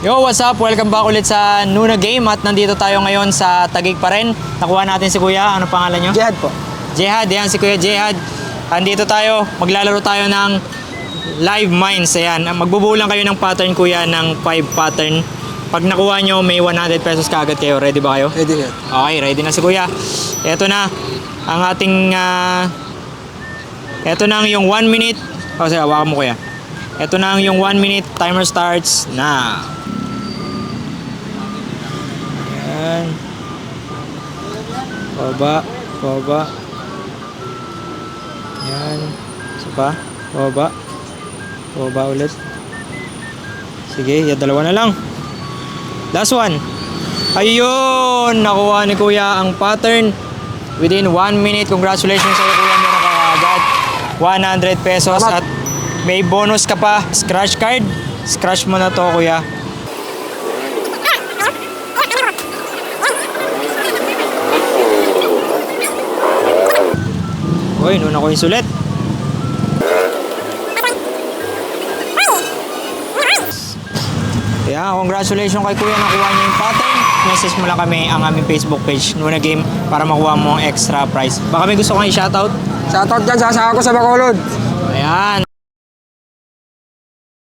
Yo, what's up? Welcome back ulit sa Nuna Game at nandito tayo ngayon sa Taguig pa rin. Nakuha natin si Kuya. Ano pangalan nyo? Jihad po. Jihad, yan si Kuya Jihad. Andito tayo, maglalaro tayo ng live mines. Ayan, magbubulang kayo ng pattern Kuya ng 5 pattern. Pag nakuha nyo, may 100 pesos kaagad kayo. Ready ba kayo? Ready yan. Okay, ready na si Kuya. Ito na ang ating ito na ang yung 1 minute. O sige, hawakan mo Kuya. Ito na ang yung 1 minute. Timer starts now. Ayan. Baba, baba. Ayan. Isa pa. Baba. Baba ulit. Sige, yan dalawa na lang. Last one. Ayun! Nakuha ni Kuya ang pattern within 1 minute. Congratulations sa iyo Kuya. Meron ka agad 100 pesos. Salamat. At may bonus ka pa. Scratch card. Scratch mo na to Kuya. Uy, nuna ko yung sulit. Kaya congratulations kay Kuya, nakuha niya yung pattern. Message mo lang kami ang aming Facebook page, Nuna Game, para makuha mo ang extra prize. Baka may gusto kang i-shoutout? Shoutout dyan sa asawa ko sa Bacolod. Ayan.